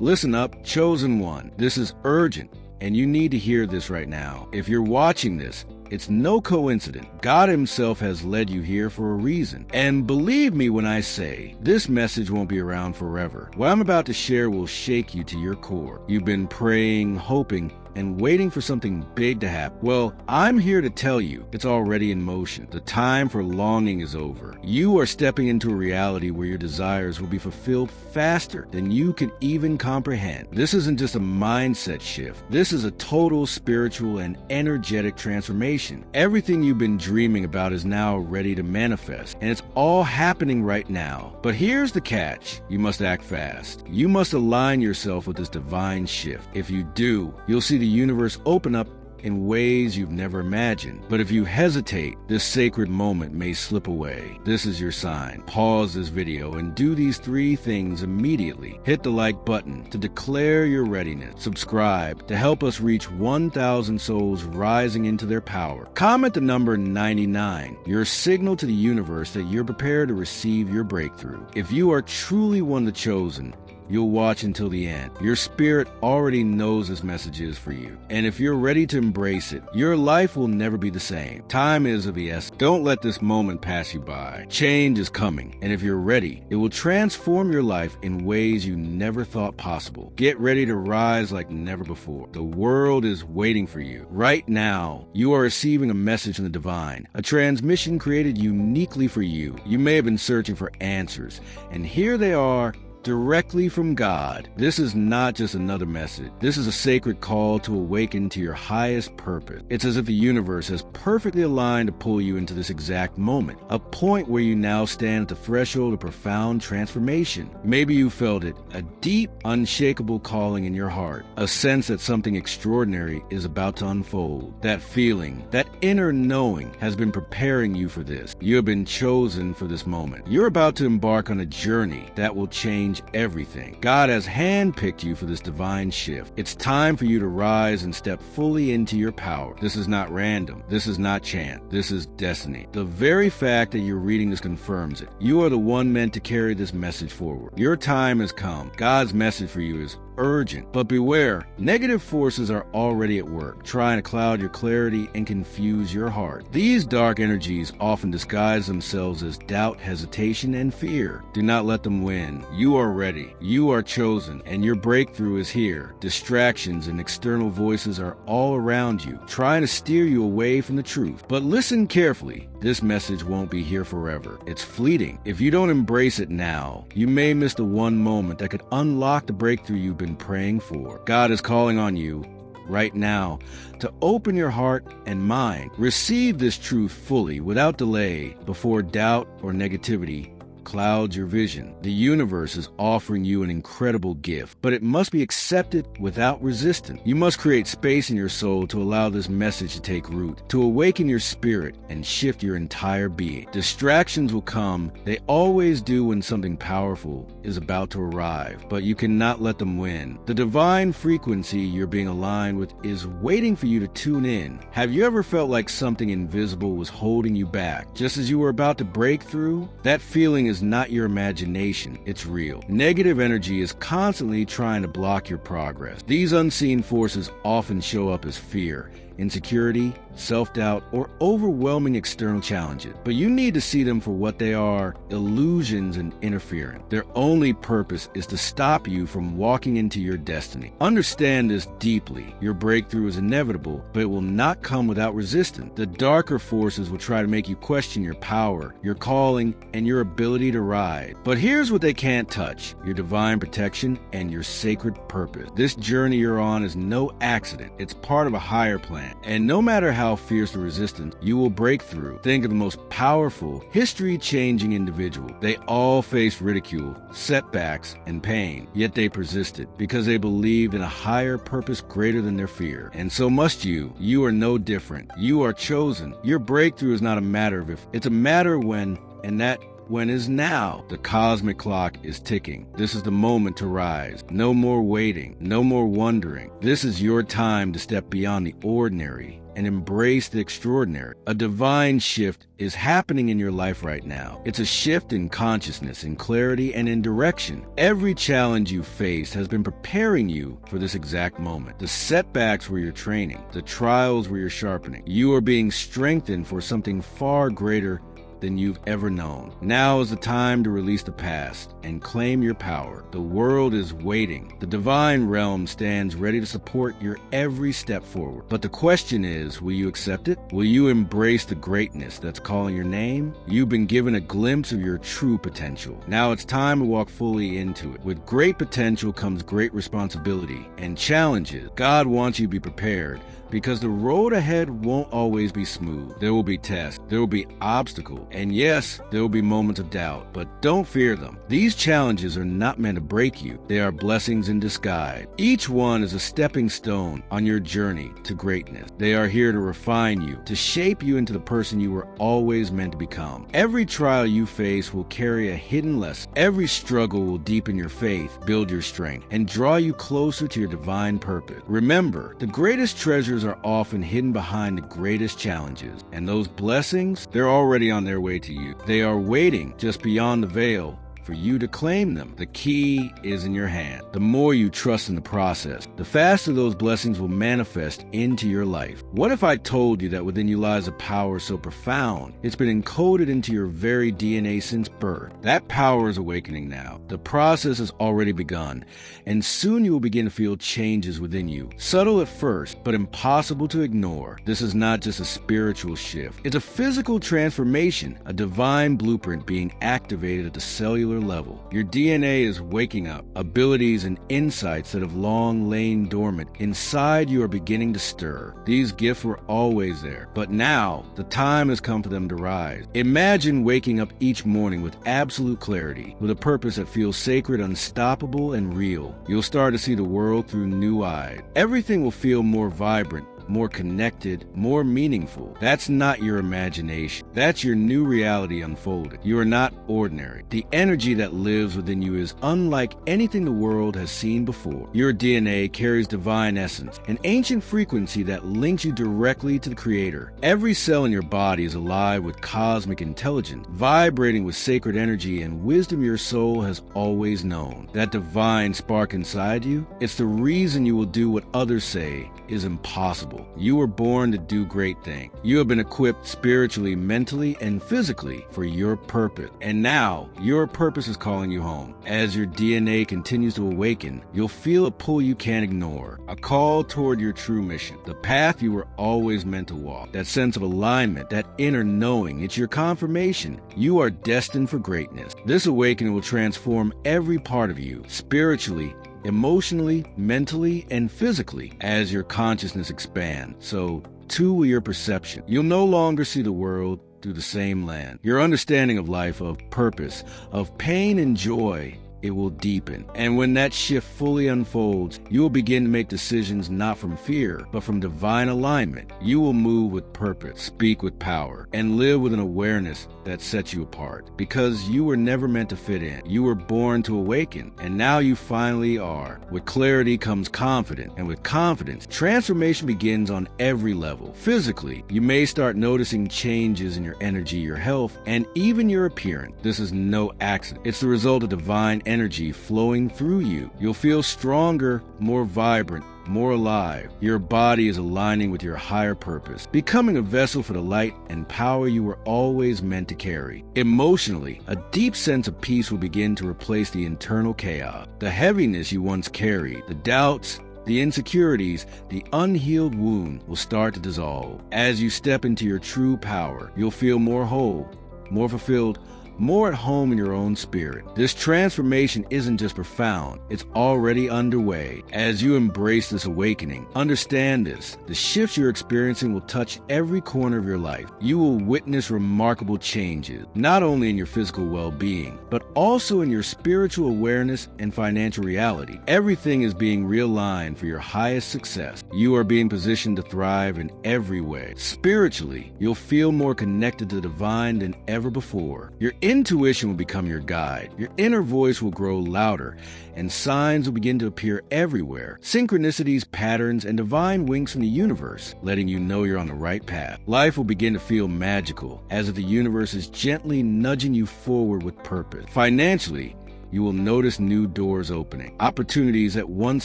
Listen up, chosen one. This is urgent, and you need to hear this right now. If you're watching this, it's no coincidence. God himself has led you here for a reason. And believe me when I say, this message won't be around forever. What I'm about to share will shake you to your core. You've been praying, hoping, and waiting for something big to happen. Well, I'm here to tell you it's already in motion. The time for longing is over. You are stepping into a reality where your desires will be fulfilled faster than you can even comprehend. This isn't just a mindset shift. This is a total spiritual and energetic transformation. Everything you've been dreaming about is now ready to manifest, and it's all happening right now. But here's the catch. You must act fast. You must align yourself with this divine shift. If you do, you'll see the universe open up in ways you've never imagined. But if you hesitate, this sacred moment may slip away. This is your sign. Pause this video and do these 3 things immediately. Hit the like button to declare your readiness. Subscribe to help us reach 1,000 souls rising into their power. Comment the number 99, your signal to the universe that you're prepared to receive your breakthrough. If you are truly one of the chosen, you'll watch until the end. Your spirit already knows this message is for you. And if you're ready to embrace it, your life will never be the same. Time is of the essence. Don't let this moment pass you by. Change is coming. And if you're ready, it will transform your life in ways you never thought possible. Get ready to rise like never before. The world is waiting for you. Right now, you are receiving a message from the divine, a transmission created uniquely for you. You may have been searching for answers, and here they are, directly from God. This is not just another message. This is a sacred call to awaken to your highest purpose. It's as if the universe has perfectly aligned to pull you into this exact moment, a point where you now stand at the threshold of profound transformation. Maybe you felt it, a deep, unshakable calling in your heart, a sense that something extraordinary is about to unfold. That feeling, that inner knowing has been preparing you for this. You have been chosen for this moment. You're about to embark on a journey that will change everything. God has handpicked you for this divine shift. It's time for you to rise and step fully into your power. This is not random. This is not chance. This is destiny. The very fact that you're reading this confirms it. You are the one meant to carry this message forward. Your time has come. God's message for you is urgent. But beware, negative forces are already at work, trying to cloud your clarity and confuse your heart. These dark energies often disguise themselves as doubt, hesitation, and fear. Do not let them win. You are ready. You are chosen, and your breakthrough is here. Distractions and external voices are all around you, trying to steer you away from the truth. But listen carefully. This message won't be here forever. It's fleeting. If you don't embrace it now, you may miss the one moment that could unlock the breakthrough you've been praying for. God is calling on you right now to open your heart and mind. Receive this truth fully without delay before doubt or negativity clouds your vision. The universe is offering you an incredible gift, but it must be accepted without resistance. You must create space in your soul to allow this message to take root, to awaken your spirit and shift your entire being. Distractions will come. They always do when something powerful is about to arrive, but you cannot let them win. The divine frequency you're being aligned with is waiting for you to tune in. Have you ever felt like something invisible was holding you back just as you were about to break through? That feeling is not your imagination, it's real. Negative energy is constantly trying to block your progress. These unseen forces often show up as fear, insecurity, self-doubt, or overwhelming external challenges. But you need to see them for what they are, illusions and interference. Their only purpose is to stop you from walking into your destiny. Understand this deeply. Your breakthrough is inevitable, but it will not come without resistance. The darker forces will try to make you question your power, your calling, and your ability to rise. But here's what they can't touch: your divine protection and your sacred purpose. This journey you're on is no accident. It's part of a higher plan. And no matter how fierce the resistance, you will break through. Think of the most powerful, history-changing individual. They all faced ridicule, setbacks, and pain, yet they persisted because they believed in a higher purpose greater than their fear. And so must you. You are no different. You are chosen. Your breakthrough is not a matter of if, it's a matter when, and that when is now. The cosmic clock is ticking. This is the moment to rise. No more waiting. No more wondering. This is your time to step beyond the ordinary and embrace the extraordinary. A divine shift is happening in your life right now. It's a shift in consciousness, in clarity, and in direction. Every challenge you faced has been preparing you for this exact moment. The setbacks were your training. The trials were your sharpening. You are being strengthened for something far greater than you've ever known. Now is the time to release the past and claim your power. The world is waiting. The divine realm stands ready to support your every step forward. But the question is, will you accept it? Will you embrace the greatness that's calling your name? You've been given a glimpse of your true potential. Now it's time to walk fully into it. With great potential comes great responsibility and challenges. God wants you to be prepared, because the road ahead won't always be smooth. There will be tests, there will be obstacles, and yes, there will be moments of doubt, but don't fear them. These challenges are not meant to break you. They are blessings in disguise. Each one is a stepping stone on your journey to greatness. They are here to refine you, to shape you into the person you were always meant to become. Every trial you face will carry a hidden lesson. Every struggle will deepen your faith, build your strength, and draw you closer to your divine purpose. Remember, the greatest treasures are often hidden behind the greatest challenges, and those blessings, they're already on their way to you. They are waiting just beyond the veil for you to claim them. The key is in your hand. The more you trust in the process, the faster those blessings will manifest into your life. What if I told you that within you lies a power so profound, it's been encoded into your very DNA since birth? That power is awakening now. The process has already begun, and soon you will begin to feel changes within you. Subtle at first, but impossible to ignore. This is not just a spiritual shift. It's a physical transformation, a divine blueprint being activated at the cellular level. Your DNA is waking up. Abilities and insights that have long lain dormant inside you are beginning to stir. These gifts were always there, but now the time has come for them to rise. Imagine waking up each morning with absolute clarity, with a purpose that feels sacred, unstoppable, and real. You'll start to see the world through new eyes. Everything will feel more vibrant, more connected, more meaningful. That's not your imagination. That's your new reality unfolding. You are not ordinary. The energy that lives within you is unlike anything the world has seen before. Your DNA carries divine essence, an ancient frequency that links you directly to the Creator. Every cell in your body is alive with cosmic intelligence, vibrating with sacred energy and wisdom your soul has always known. That divine spark inside you, it's the reason you will do what others say is impossible. You were born to do great things. You have been equipped spiritually, mentally, and physically for your purpose. And now, your purpose is calling you home. As your DNA continues to awaken, you'll feel a pull you can't ignore, a call toward your true mission, the path you were always meant to walk. That sense of alignment, that inner knowing, it's your confirmation. You are destined for greatness. This awakening will transform every part of you, spiritually, emotionally, mentally, and physically, as your consciousness expands. So, too will your perception. You'll no longer see the world through the same lens. Your understanding of life, of purpose, of pain and joy, it will deepen. And when that shift fully unfolds, you will begin to make decisions not from fear, but from divine alignment. You will move with purpose, speak with power, and live with an awareness that sets you apart. Because you were never meant to fit in. You were born to awaken, and now you finally are. With clarity comes confidence, and with confidence, transformation begins on every level. Physically, you may start noticing changes in your energy, your health, and even your appearance. This is no accident. It's the result of divine energy flowing through you. You'll feel stronger, more vibrant, more alive. Your body is aligning with your higher purpose, becoming a vessel for the light and power you were always meant to carry. Emotionally, a deep sense of peace will begin to replace the internal chaos. The heaviness you once carried, the doubts, the insecurities, the unhealed wound will start to dissolve. As you step into your true power, you'll feel more whole, more fulfilled, more at home in your own spirit. This transformation isn't just profound, it's already underway. As you embrace this awakening, understand this. The shifts you're experiencing will touch every corner of your life. You will witness remarkable changes, not only in your physical well-being, but also in your spiritual awareness and financial reality. Everything is being realigned for your highest success. You are being positioned to thrive in every way. Spiritually, you'll feel more connected to the divine than ever before. Your intuition will become your guide. Your inner voice will grow louder, and signs will begin to appear everywhere. Synchronicities, patterns, and divine winks from the universe, letting you know you're on the right path. Life will begin to feel magical, as if the universe is gently nudging you forward with purpose. Financially, you will notice new doors opening. Opportunities that once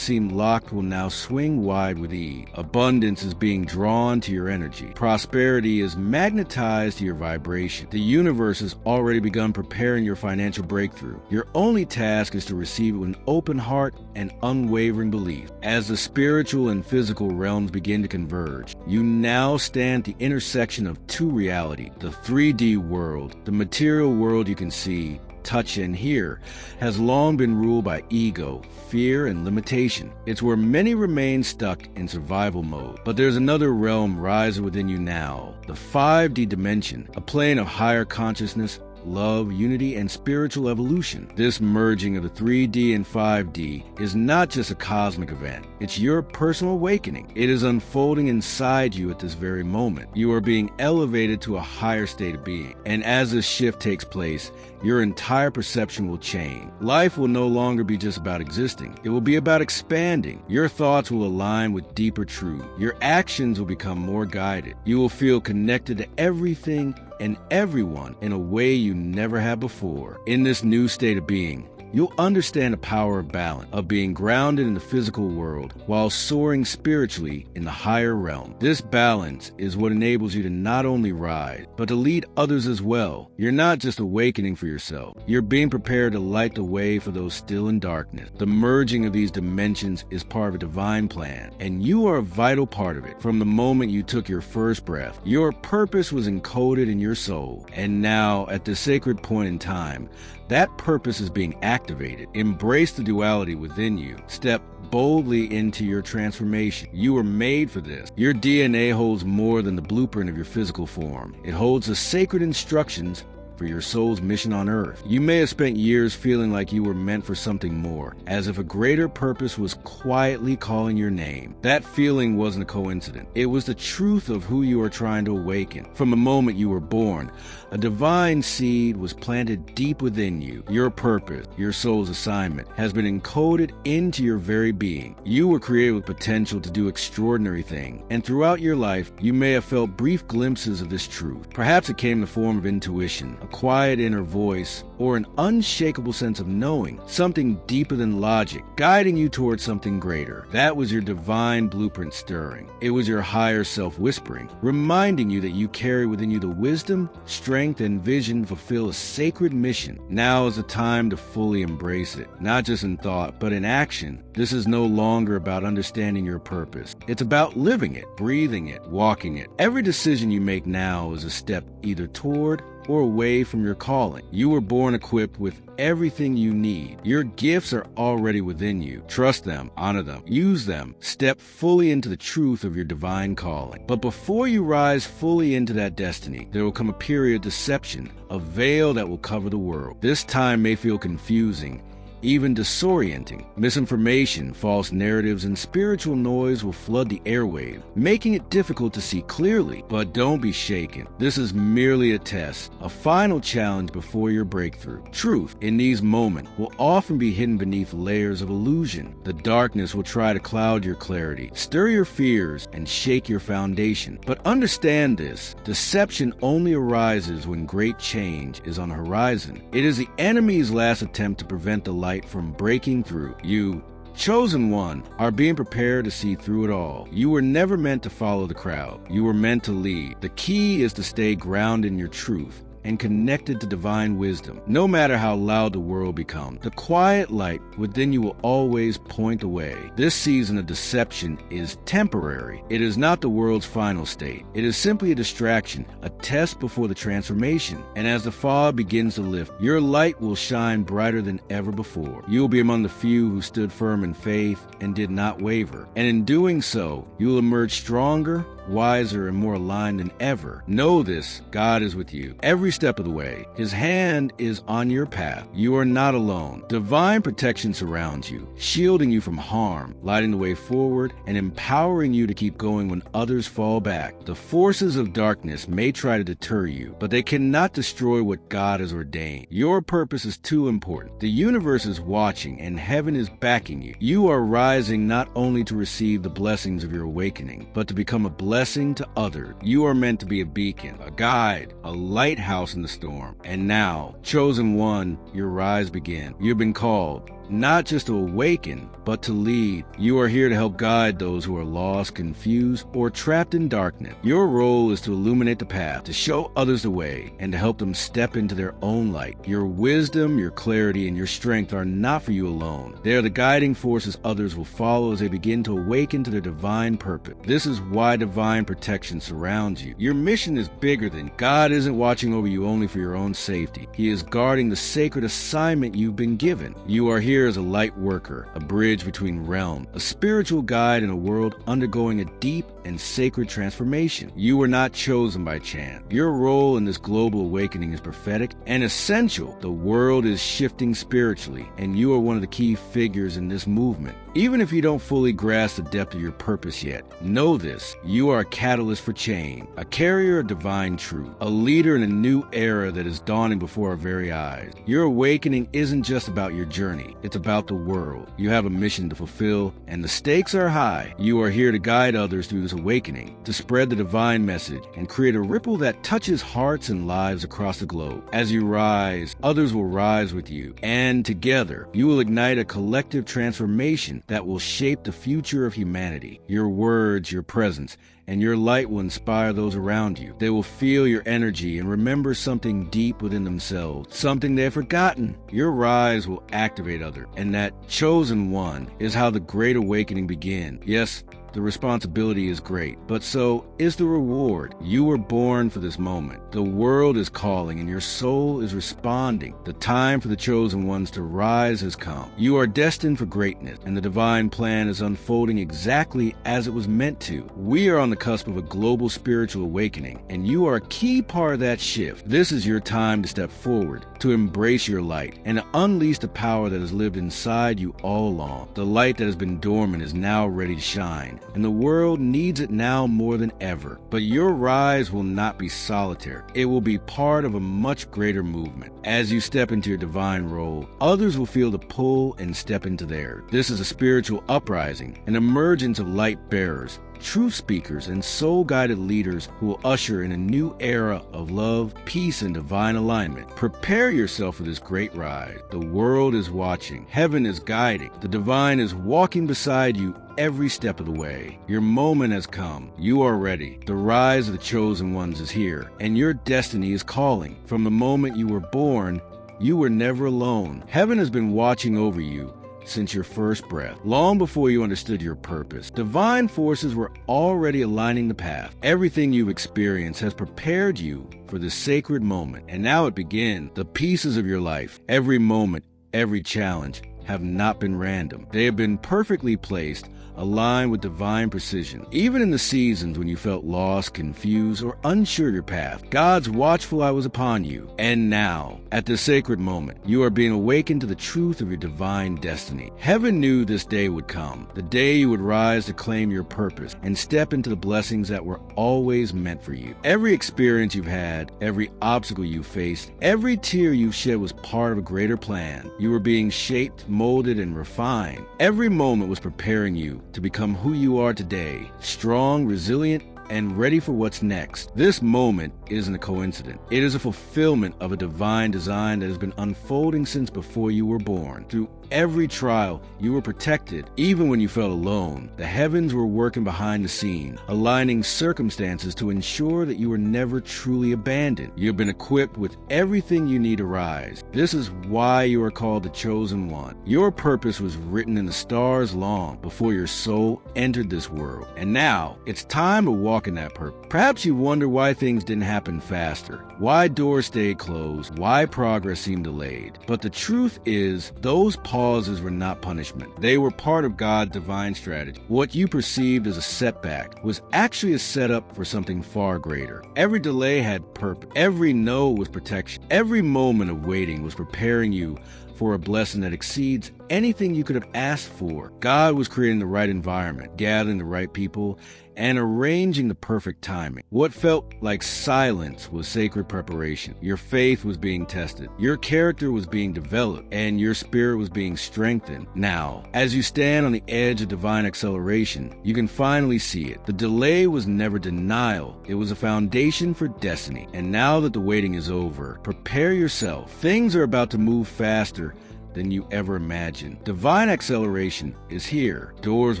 seemed locked will now swing wide with ease. Abundance is being drawn to your energy. Prosperity is magnetized to your vibration. The universe has already begun preparing your financial breakthrough. Your only task is to receive it with an open heart and unwavering belief. As the spiritual and physical realms begin to converge, you now stand at the intersection of two realities. The 3D world, the material world you can see, touch, and hear, has long been ruled by ego, fear, and limitation. It's where many remain stuck in survival mode. But there's another realm rising within you now, the 5D dimension, a plane of higher consciousness, love, unity, and spiritual evolution. This merging of the 3D and 5D is not just a cosmic event. It's your personal awakening. It is unfolding inside you at this very moment. You are being elevated to a higher state of being. And as this shift takes place, your entire perception will change. Life will no longer be just about existing. It will be about expanding. Your thoughts will align with deeper truth. Your actions will become more guided. You will feel connected to everything and everyone in a way you never have before. In this new state of being, you'll understand the power of balance, of being grounded in the physical world while soaring spiritually in the higher realm. This balance is what enables you to not only rise, but to lead others as well. You're not just awakening for yourself. You're being prepared to light the way for those still in darkness. The merging of these dimensions is part of a divine plan, and you are a vital part of it. From the moment you took your first breath, your purpose was encoded in your soul. And now, at this sacred point in time, that purpose is being activated. Embrace the duality within you. Step boldly into your transformation. You were made for this. Your DNA holds more than the blueprint of your physical form. It holds the sacred instructions for your soul's mission on earth. You may have spent years feeling like you were meant for something more, as if a greater purpose was quietly calling your name. That feeling wasn't a coincidence. It was the truth of who you are trying to awaken. From the moment you were born, a divine seed was planted deep within you. Your purpose, your soul's assignment, has been encoded into your very being. You were created with potential to do extraordinary things, and throughout your life, you may have felt brief glimpses of this truth. Perhaps it came in the form of intuition, a quiet inner voice, or an unshakable sense of knowing, something deeper than logic, guiding you towards something greater. That was your divine blueprint stirring. It was your higher self whispering, reminding you that you carry within you the wisdom, strength, and vision to fulfill a sacred mission. Now is the time to fully embrace it, not just in thought, but in action. This is no longer about understanding your purpose. It's about living it, breathing it, walking it. Every decision you make now is a step either toward or away from your calling. You were born equipped with everything you need. Your gifts are already within you. Trust them, honor them, use them. Step fully into the truth of your divine calling. But before you rise fully into that destiny, there will come a period of deception, a veil that will cover the world. This time may feel confusing, even disorienting. Misinformation, false narratives, and spiritual noise will flood the airwaves, making it difficult to see clearly. But don't be shaken. This is merely a test, a final challenge before your breakthrough. Truth, in these moments, will often be hidden beneath layers of illusion. The darkness will try to cloud your clarity, stir your fears, and shake your foundation. But understand this: deception only arises when great change is on the horizon. It is the enemy's last attempt to prevent the light from breaking through. You, chosen one, are being prepared to see through it all. You were never meant to follow the crowd. You were meant to lead. The key is to stay grounded in your truth and connected to divine wisdom. No matter how loud the world becomes, the quiet light within you will always point the way. This season of deception is temporary. It is not the world's final state. It is simply a distraction, a test before the transformation. And as the fog begins to lift, your light will shine brighter than ever before. You will be among the few who stood firm in faith and did not waver. And in doing so, you will emerge stronger, wiser, and more aligned than ever. Know this, God is with you every step of the way. His hand is on your path. You are not alone. Divine protection surrounds you, shielding you from harm, lighting the way forward, and empowering you to keep going when others fall back. The forces of darkness may try to deter you, but they cannot destroy what God has ordained. Your purpose is too important. The universe is watching, and heaven is backing you. You are rising not only to receive the blessings of your awakening, but to become a blessing to others. You are meant to be a beacon, a guide, a lighthouse in the storm. And now, chosen one, your rise begin. You've been called not just to awaken, but to lead. You are here to help guide those who are lost, confused, or trapped in darkness. Your role is to illuminate the path, to show others the way, and to help them step into their own light. Your wisdom, your clarity, and your strength are not for you alone. They are the guiding forces others will follow as they begin to awaken to their divine purpose. This is why divine protection surrounds you. Your mission is bigger than God isn't watching over you only for your own safety. He is guarding the sacred assignment you've been given. You are here as a light worker, a bridge between realms, a spiritual guide in a world undergoing a deep and sacred transformation. You were not chosen by chance. Your role in this global awakening is prophetic and essential. The world is shifting spiritually, and you are one of the key figures in this movement. Even if you don't fully grasp the depth of your purpose yet, know this: you are a catalyst for change, a carrier of divine truth, a leader in a new era that is dawning before our very eyes. Your awakening isn't just about your journey, it's about the world. You have a mission to fulfill, and the stakes are high. You are here to guide others through this awakening, to spread the divine message, and create a ripple that touches hearts and lives across the globe. As you rise, others will rise with you, and together, you will ignite a collective transformation that will shape the future of humanity. Your words, your presence, and your light will inspire those around you. They will feel your energy and remember something deep within themselves, something they have forgotten. Your rise will activate others, and that chosen one is how the great awakening begins. Yes, the responsibility is great, but so is the reward. You were born for this moment. The world is calling and your soul is responding. The time for the chosen ones to rise has come. You are destined for greatness, and the divine plan is unfolding exactly as it was meant to. We are on the cusp of a global spiritual awakening, and you are a key part of that shift. This is your time to step forward, to embrace your light, and to unleash the power that has lived inside you all along. The light that has been dormant is now ready to shine, and the world needs it now more than ever. But your rise will not be solitary. It will be part of a much greater movement. As you step into your divine role, others will feel the pull and step into theirs. This is a spiritual uprising, an emergence of light bearers, truth speakers, and soul-guided leaders who will usher in a new era of love, peace, and divine alignment. Prepare yourself for this great rise. The world is watching. Heaven is guiding. The divine is walking beside you every step of the way. Your moment has come. You are ready. The rise of the chosen ones is here, and your destiny is calling. From the moment you were born, you were never alone. Heaven has been watching over you since your first breath, long before you understood your purpose. Divine forces were already aligning the path. Everything you've experienced has prepared you for this sacred moment, and now it begins. The pieces of your life, every moment, every challenge, have not been random. They have been perfectly placed, aligned with divine precision. Even in the seasons when you felt lost, confused, or unsure of your path, God's watchful eye was upon you. And now, at this sacred moment, you are being awakened to the truth of your divine destiny. Heaven knew this day would come, the day you would rise to claim your purpose and step into the blessings that were always meant for you. Every experience you've had, every obstacle you faced, every tear you've shed was part of a greater plan. You were being shaped, molded, and refined. Every moment was preparing you to become who you are today, strong, resilient, and ready for what's next. This moment isn't a coincidence. It is a fulfillment of a divine design that has been unfolding since before you were born. Through every trial, you were protected. Even when you felt alone, the heavens were working behind the scene, aligning circumstances to ensure that you were never truly abandoned. You have been equipped with everything you need to rise. This is why you are called the chosen one. Your purpose was written in the stars long before your soul entered this world. And now, it's time to walk in that purpose. Perhaps you wonder why things didn't happen faster, why doors stayed closed, why progress seemed delayed. But the truth is, those pauses pauses were not punishment. They were part of God's divine strategy. What you perceived as a setback was actually a setup for something far greater. Every delay had purpose. Every no was protection. Every moment of waiting was preparing you for a blessing that exceeds anything you could have asked for. God was creating the right environment, gathering the right people, and arranging the perfect timing. What felt like silence was sacred preparation. Your faith was being tested. Your character was being developed, and your spirit was being strengthened. Now, as you stand on the edge of divine acceleration, you can finally see it. The delay was never denial. It was a foundation for destiny. And now that the waiting is over, prepare yourself. Things are about to move faster than you ever imagined. Divine acceleration is here. Doors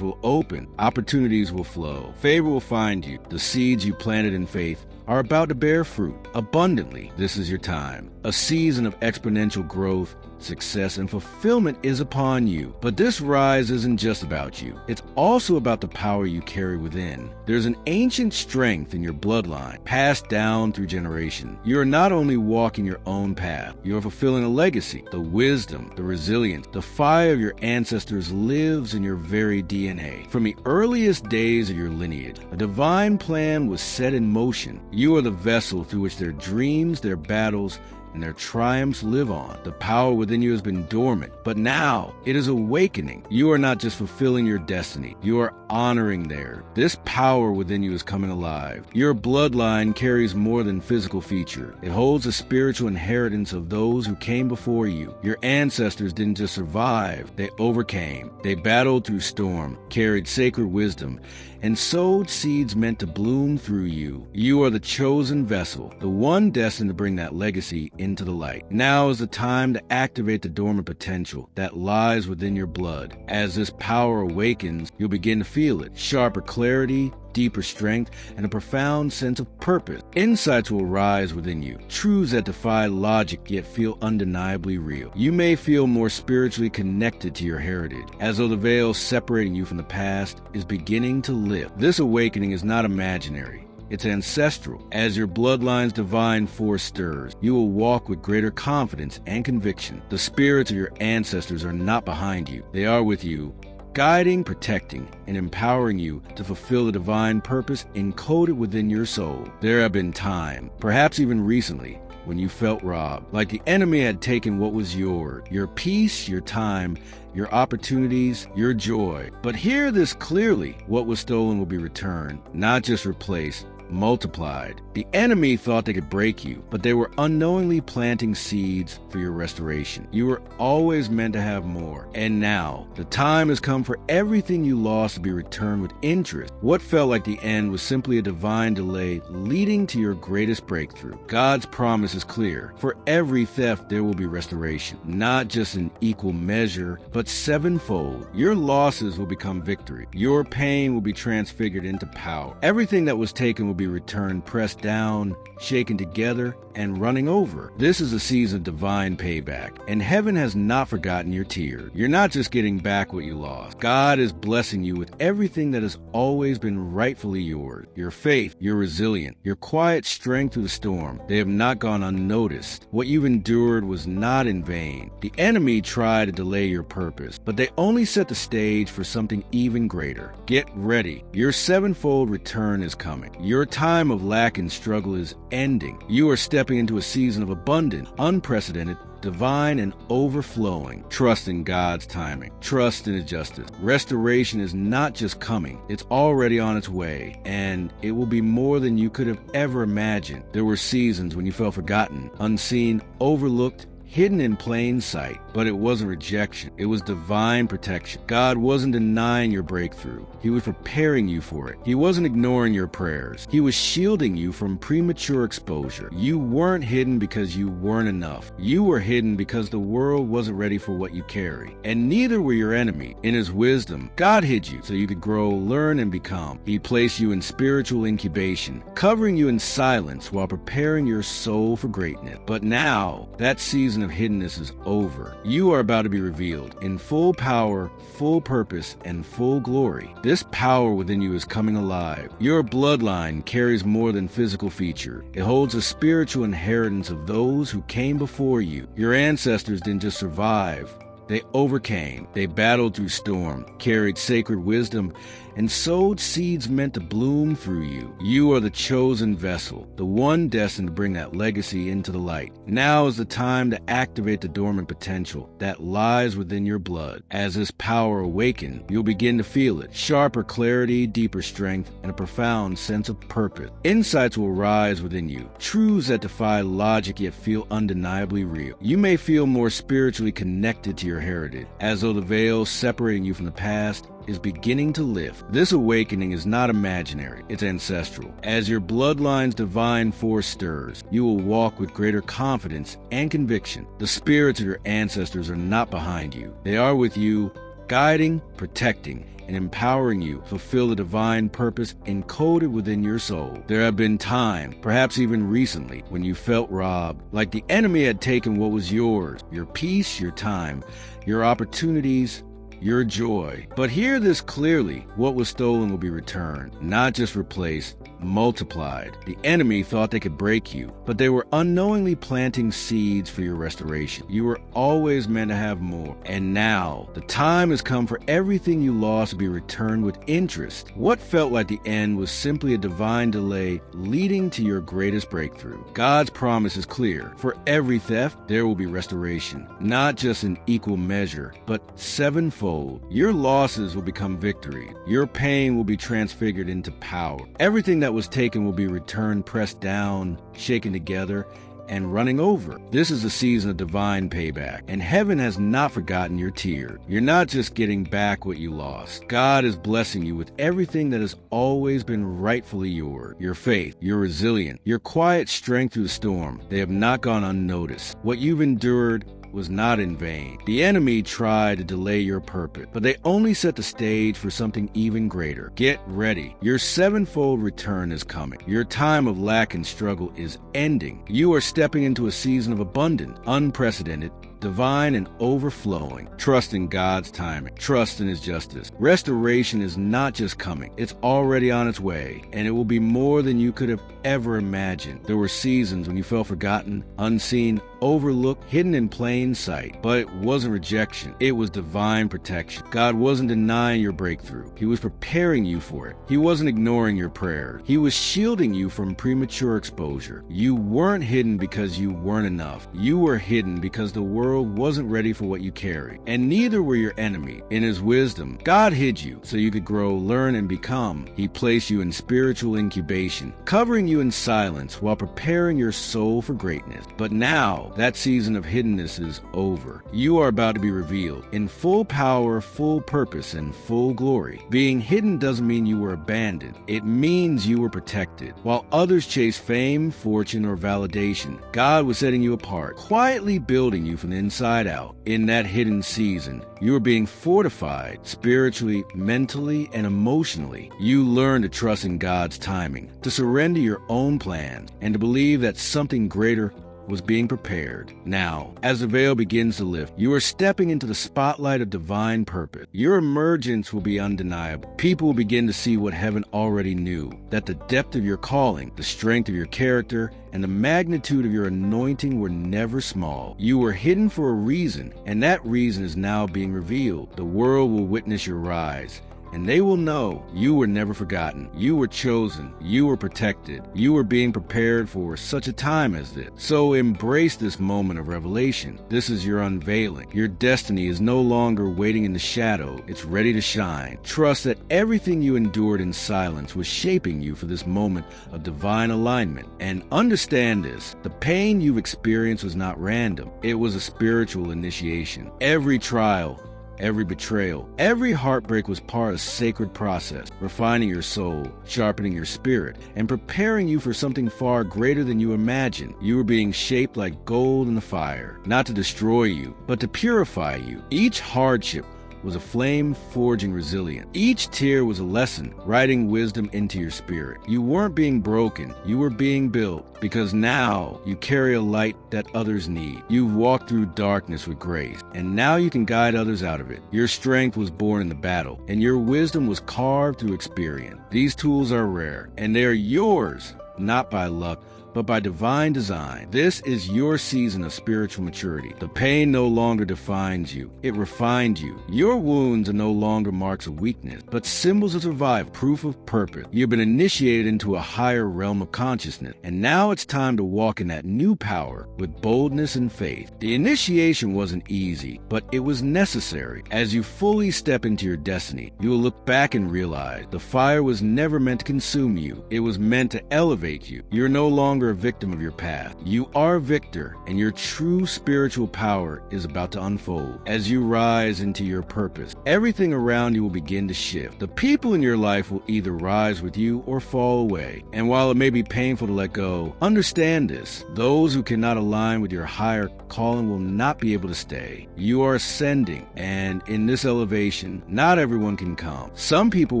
will open. Opportunities will flow. Favor will find you. The seeds you planted in faith are about to bear fruit abundantly. This is your time. A season of exponential growth, success, and fulfillment is upon you. But this rise isn't just about you. It's also about the power you carry within. There's an ancient strength in your bloodline, passed down through generation. You are not only walking your own path, you are fulfilling a legacy. The wisdom, the resilience, the fire of your ancestors lives in your very DNA. From the earliest days of your lineage, a divine plan was set in motion. You are the vessel through which their dreams, their battles, and their triumphs live on. The power within you has been dormant, but now it is awakening. You are not just fulfilling your destiny, you are honoring theirs. This power within you is coming alive. Your bloodline carries more than physical feature. It holds a spiritual inheritance of those who came before you. Your ancestors didn't just survive, they overcame. They battled through storm, carried sacred wisdom, and sowed seeds meant to bloom through you. You are the chosen vessel, the one destined to bring that legacy into the light. Now is the time to activate the dormant potential that lies within your blood. As this power awakens, you'll begin to feel it. Sharper clarity, deeper strength, and a profound sense of purpose. Insights will rise within you, truths that defy logic yet feel undeniably real. You may feel more spiritually connected to your heritage, as though the veil separating you from the past is beginning to lift. This awakening is not imaginary. It's ancestral. As your bloodline's divine force stirs, you will walk with greater confidence and conviction. The spirits of your ancestors are not behind you. They are with you, guiding, protecting, and empowering you to fulfill the divine purpose encoded within your soul. There have been times, perhaps even recently, when you felt robbed, like the enemy had taken what was yours, your peace, your time, your opportunities, your joy. But hear this clearly: what was stolen will be returned, not just replaced, multiplied. The enemy thought they could break you, but they were unknowingly planting seeds for your restoration. You were always meant to have more. And now, the time has come for everything you lost to be returned with interest. What felt like the end was simply a divine delay leading to your greatest breakthrough. God's promise is clear. For every theft, there will be restoration. Not just in equal measure, but sevenfold. Your losses will become victory. Your pain will be transfigured into power. Everything that was taken will be returned, pressed down, shaken together, and running over. This is a season of divine payback, and heaven has not forgotten your tears. You're not just getting back what you lost. God is blessing you with everything that has always been rightfully yours. Your faith, your resilience, your quiet strength through the storm, they have not gone unnoticed. What you've endured was not in vain. The enemy tried to delay your purpose, but they only set the stage for something even greater. Get ready. Your sevenfold return is coming. Your time of lack and struggle is ending. You are stepping into a season of abundance, unprecedented, divine, and overflowing. Trust in God's timing. Trust in His justice. Restoration is not just coming, it's already on its way, and it will be more than you could have ever imagined. There were seasons when you felt forgotten, unseen, overlooked, hidden in plain sight, but it wasn't rejection. It was divine protection. God wasn't denying your breakthrough. He was preparing you for it. He wasn't ignoring your prayers. He was shielding you from premature exposure. You weren't hidden because you weren't enough. You were hidden because the world wasn't ready for what you carry. And neither were your enemy. In His wisdom, God hid you so you could grow, learn, and become. He placed you in spiritual incubation, covering you in silence while preparing your soul for greatness. But now, that season of hiddenness is over. You are about to be revealed in full power, full purpose, and full glory. This power within you is coming alive. Your bloodline carries more than physical feature. It holds a spiritual inheritance of those who came before you. Your ancestors didn't just survive, They overcame. They battled through storm, carried sacred wisdom, and sowed seeds meant to bloom through you. You are the chosen vessel, the one destined to bring that legacy into the light. Now is the time to activate the dormant potential that lies within your blood. As this power awakens, you'll begin to feel it. Sharper clarity, deeper strength, and a profound sense of purpose. Insights will rise within you. Truths that defy logic yet feel undeniably real. You may feel more spiritually connected to your heritage, as though the veil separating you from the past is beginning to lift. This awakening is not imaginary, it's ancestral. As your bloodline's divine force stirs, you will walk with greater confidence and conviction. The spirits of your ancestors are not behind you. They are with you, guiding, protecting, and empowering you to fulfill the divine purpose encoded within your soul. There have been times, perhaps even recently, when you felt robbed, like the enemy had taken what was yours, your peace, your time, your opportunities, your joy. But hear this clearly, what was stolen will be returned, not just replaced, multiplied. The enemy thought they could break you, but they were unknowingly planting seeds for your restoration. You were always meant to have more. And now, the time has come for everything you lost to be returned with interest. What felt like the end was simply a divine delay leading to your greatest breakthrough. God's promise is clear. For every theft, there will be restoration, not just in equal measure, but sevenfold. Your losses will become victory. Your pain will be transfigured into power. Everything that was taken will be returned, pressed down, shaken together, and running over. This is a season of divine payback, and heaven has not forgotten your tears. You're not just getting back what you lost. God is blessing you with everything that has always been rightfully yours. Your faith, your resilience, your quiet strength through the storm. They have not gone unnoticed. What you've endured was not in vain. The enemy tried to delay your purpose, but they only set the stage for something even greater. Get ready. Your sevenfold return is coming. Your time of lack and struggle is ending. You are stepping into a season of abundance, unprecedented, divine, and overflowing. Trust in God's timing. Trust in His justice. Restoration is not just coming. It's already on its way, and it will be more than you could have ever imagined. There were seasons when you felt forgotten, unseen, overlooked, hidden in plain sight. But it wasn't rejection. It was divine protection. God wasn't denying your breakthrough. He was preparing you for it. He wasn't ignoring your prayers. He was shielding you from premature exposure. You weren't hidden because you weren't enough. You were hidden because the world wasn't ready for what you carry. And neither were your enemy. In His wisdom, God hid you so you could grow, learn, and become. He placed you in spiritual incubation, covering you in silence while preparing your soul for greatness. But now, that season of hiddenness is over. You are about to be revealed in full power, full purpose, and full glory. Being hidden doesn't mean you were abandoned. It means you were protected. While others chase fame, fortune, or validation, God was setting you apart, quietly building you from the inside out. In that hidden season, you are being fortified spiritually, mentally, and emotionally. You learn to trust in God's timing, to surrender your own plans, and to believe that something greater was being prepared. Now, as the veil begins to lift, you are stepping into the spotlight of divine purpose. Your emergence will be undeniable. People will begin to see what heaven already knew, that the depth of your calling, the strength of your character, and the magnitude of your anointing were never small. You were hidden for a reason, and that reason is now being revealed. The world will witness your rise, and they will know you were never forgotten. You were chosen. You were protected. You were being prepared for such a time as this. So embrace this moment of revelation. This is your unveiling. Your destiny is no longer waiting in the shadow. It's ready to shine. Trust that everything you endured in silence was shaping you for this moment of divine alignment. And understand this, the pain you've experienced was not random. It was a spiritual initiation. Every trial, every betrayal, every heartbreak was part of a sacred process, refining your soul, sharpening your spirit, and preparing you for something far greater than you imagined. You were being shaped like gold in the fire, not to destroy you, but to purify you. Each hardship was a flame forging resilience. Each tear was a lesson, writing wisdom into your spirit. You weren't being broken, you were being built, because now you carry a light that others need. You've walked through darkness with grace, and now you can guide others out of it. Your strength was born in the battle, and your wisdom was carved through experience. These tools are rare, and they are yours, not by luck, but by divine design. This is your season of spiritual maturity. The pain no longer defines you. It refined you. Your wounds are no longer marks of weakness, but symbols of survival, proof of purpose. You've been initiated into a higher realm of consciousness, and now it's time to walk in that new power with boldness and faith. The initiation wasn't easy, but it was necessary. As you fully step into your destiny, you will look back and realize the fire was never meant to consume you. It was meant to elevate you. You're no longer a victim of your past. You are a victor, and your true spiritual power is about to unfold. As you rise into your purpose, everything around you will begin to shift. The people in your life will either rise with you or fall away. And while it may be painful to let go, understand this. Those who cannot align with your higher calling will not be able to stay. You are ascending, and in this elevation, not everyone can come. Some people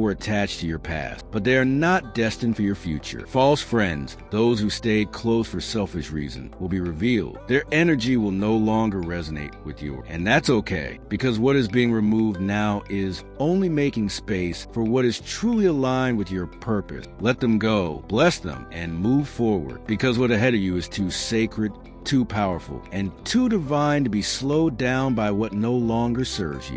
were attached to your past, but they are not destined for your future. False friends, those who stayed close for selfish reasons, will be revealed. Their energy will no longer resonate with you, and that's okay, because what is being removed now is only making space for what is truly aligned with your purpose. Let them go, bless them, and move forward, because what ahead of you is too sacred, too powerful, and too divine to be slowed down by what no longer serves you.